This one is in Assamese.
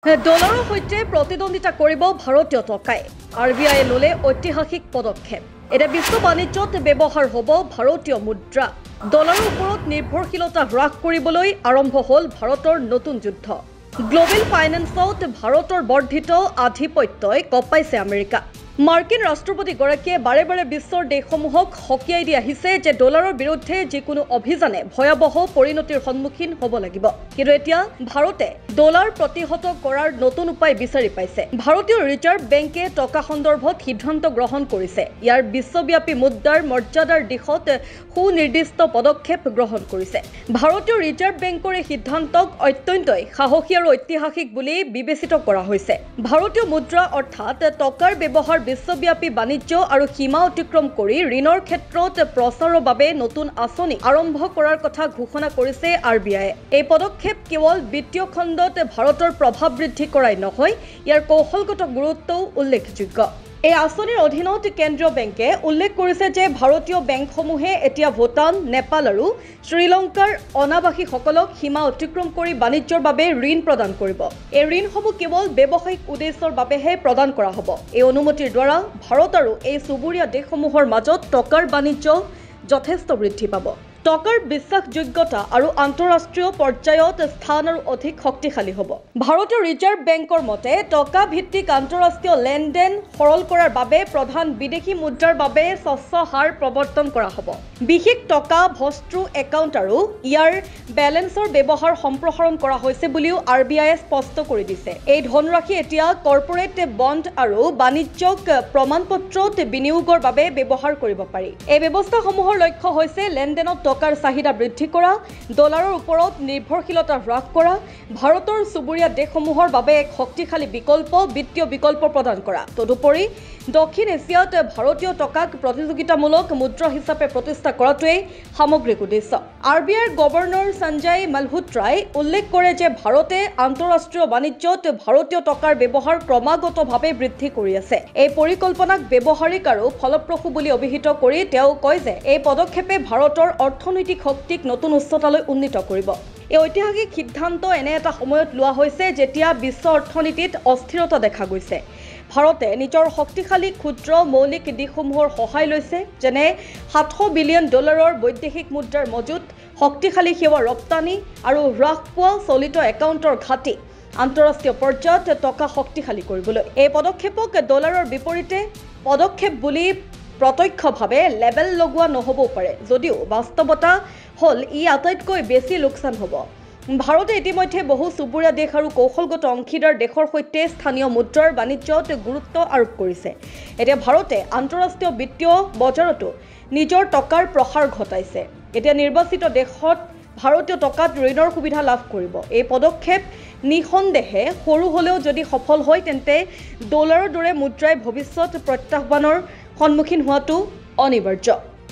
ডলাৰৰ সৈতে প্ৰতিদ্বন্দ্বিতা কৰিব ভাৰতীয় টকাই আৰবিআইয়ে ল'লে ঐতিহাসিক পদক্ষেপ। এটা বিশ্ব বাণিজ্যত ব্যৱহাৰ হ'ব ভাৰতীয় মুদ্ৰা। ডলাৰৰ ওপৰত নিৰ্ভৰশীলতা হ্ৰাস কৰিবলৈ আৰম্ভ হ'ল ভাৰতৰ নতুন যুদ্ধ। গ্লোবেল ফাইনেন্সত ভাৰতৰ বৰ্ধিত আধিপত্যই কঁপাইছে আমেৰিকা। মাৰ্কিন ৰাষ্ট্ৰপতিগৰাকীয়ে বাৰে বাৰে বিশ্বৰ দেশসমূহক সকীয়াই দি আহিছে যে ডলাৰৰ বিৰুদ্ধে যিকোনো অভিযানে ভয়াৱহ পৰিণতিৰ সন্মুখীন হ'ব লাগিব। কিন্তু এতিয়া ভাৰতে ডলাৰ প্ৰতিহত কৰাৰ নতুন উপায় বিচাৰি পাইছে। ভাৰতীয় ৰিজাৰ্ভ বেংকে টকা সন্দৰ্ভত সিদ্ধান্ত গ্ৰহণ কৰিছে। ইয়াৰ বিশ্বব্যাপী মুদ্ৰাৰ মৰ্যাদাৰ দিশত সুনিৰ্দিষ্ট পদক্ষেপ গ্ৰহণ কৰিছে। ভাৰতীয় ৰিজাৰ্ভ বেংকৰ এই সিদ্ধান্তক অত্যন্তই সাহসী আৰু ঐতিহাসিক বুলি বিবেচিত কৰা হৈছে। ভাৰতীয় মুদ্ৰা অৰ্থাৎ টকাৰ ব্যৱহাৰ বিশ্বব্যাপী বাণিজ্য আৰু সীমা অতিক্ৰম কৰি ঋণৰ ক্ষেত্ৰত প্ৰচাৰৰ বাবে নতুন আঁচনি আৰম্ভ কৰাৰ কথা ঘোষণা কৰিছে আৰবিআইয়ে। এই পদক্ষেপ কেৱল বিত্তীয় খণ্ডত ভাৰতৰ প্ৰভাৱ বৃদ্ধি কৰাই নহয়, ইয়াৰ কৌশলগত গুৰুত্বও উল্লেখযোগ্য। এই আঁচনিৰ অধীনত কেন্দ্ৰীয় বেংকে উল্লেখ কৰিছে যে ভাৰতীয় বেংকসমূহে এতিয়া ভূটান, নেপাল আৰু শ্ৰীলংকাৰ অনাবাসীসকলক সীমা অতিক্ৰম কৰি বাণিজ্যৰ বাবে ঋণ প্ৰদান কৰিব। এই ঋণসমূহ কেৱল ব্যৱসায়িক উদ্দেশ্যৰ বাবেহে প্ৰদান কৰা হ'ব। এই অনুমতিৰ দ্বাৰা ভাৰত আৰু এই চুবুৰীয়া দেশসমূহৰ মাজত টকাৰ বাণিজ্য যথেষ্ট বৃদ্ধি পাব। টকাৰ বিশ্বাসযোগ্যতা আৰু আন্তঃৰাষ্ট্ৰীয় পৰ্যায়ত স্থান আৰু অধিক শক্তিশালী হ'ব। ভাৰতীয় ৰিজাৰ্ভ বেংকৰ মতে টকা ভিত্তিক আন্তঃৰাষ্ট্ৰীয় লেনদেন সৰল কৰাৰ বাবে প্ৰধান বিদেশী মুদ্ৰাৰ বাবে স্বচ্ছ হাৰ প্ৰৱৰ্তন কৰা হ'ব। বিশেষ টকা, বস্তু একাউণ্ট আৰু ইয়াৰ বেলেন্সৰ ব্যৱহাৰ সম্প্ৰসাৰণ কৰা হৈছে বুলিও আৰবিআইয়ে স্পষ্ট কৰি দিছে। এই ধনৰাশি এতিয়া কৰ্পোৰেট বণ্ড আৰু বাণিজ্যিক প্ৰমাণপত্ৰত বিনিয়োগৰ বাবে ব্যৱহাৰ কৰিব পাৰি। এই ব্যৱস্থাসমূহৰ লক্ষ্য হৈছে লেনদেনত টকাৰ চাহিদা বৃদ্ধি কৰা, ডলাৰৰ ওপৰত নিৰ্ভৰশীলতা হ্ৰাস কৰা, ভাৰতৰ চুবুৰীয়া দেশসমূহৰ বাবে এক শক্তিশালী বিত্তীয় বিকল্প প্ৰদান কৰা। তদুপৰি দক্ষিণ এছিয়াত ভাৰতীয় টকাক প্ৰতিযোগিতামূলক মুদ্ৰা হিচাপে প্ৰতিষ্ঠা কৰাটোৱেই সামগ্ৰিক উদ্দেশ্য। আৰবিআইৰ গভৰ্ণৰ সঞ্জয় মালহোত্ৰাই উল্লেখ কৰে যে ভাৰতে আন্তঃৰাষ্ট্ৰীয় বাণিজ্যত ভাৰতীয় টকাৰ ব্যৱহাৰ ক্ৰমাগতভাৱে বৃদ্ধি কৰি আছে। এই পৰিকল্পনাক ব্যৱহাৰিক আৰু ফলপ্ৰসূ বুলি অভিহিত কৰি তেওঁ কয় যে এই পদক্ষেপে ভাৰতৰ অৰ্থনৈতিক শক্তিক নতুন উচ্চতালৈ উন্নীত কৰিব। এই ঐতিহাসিক সিদ্ধান্ত এনে এটা সময়ত লোৱা হৈছে যেতিয়া বিশ্ব অৰ্থনীতিত অস্থিৰতা দেখা গৈছে। ভাৰতে নিজৰ শক্তিশালী ক্ষুদ্ৰ মৌলিক দিশসমূহৰ সহায় লৈছে, যেনে 700 বিলিয়ন ডলাৰৰ বৈদেশিক মুদ্ৰাৰ মজুত, শক্তিশালী সেৱা ৰপ্তানি আৰু হ্ৰাস পোৱা চলিত একাউণ্টৰ ঘাটি আন্তঃৰাষ্ট্ৰীয় পৰ্যায়ত টকা শক্তিশালী কৰিবলৈ। এই পদক্ষেপক ডলাৰৰ বিপৰীতে পদক্ষেপ বুলি প্ৰত্যক্ষভাৱে লেবেল লগোৱা নহ'বও পাৰে, যদিও বাস্তৱতা হ'ল ই আটাইতকৈ বেছি লোকচান হ'ব। ভাৰতে ইতিমধ্যে বহু চুবুৰীয়া দেশ আৰু কৌশলগত অংশীদাৰ দেশৰ সৈতে স্থানীয় মুদ্ৰাৰ বাণিজ্যত গুৰুত্ব আৰোপ কৰিছে। এতিয়া ভাৰতে আন্তঃৰাষ্ট্ৰীয় বিত্তীয় বজাৰতো নিজৰ টকাৰ প্ৰসাৰ ঘটাইছে। এতিয়া নিৰ্বাচিত দেশত ভাৰতীয় টকাত ঋণৰ সুবিধা লাভ কৰিব। এই পদক্ষেপ নিঃসন্দেহে সৰু হ'লেও যদি সফল হয় তেন্তে ডলাৰৰ দৰে মুদ্ৰাই ভৱিষ্যত প্ৰত্যাহ্বানৰ সন্মুখীন হোৱাটো অনিবাৰ্য।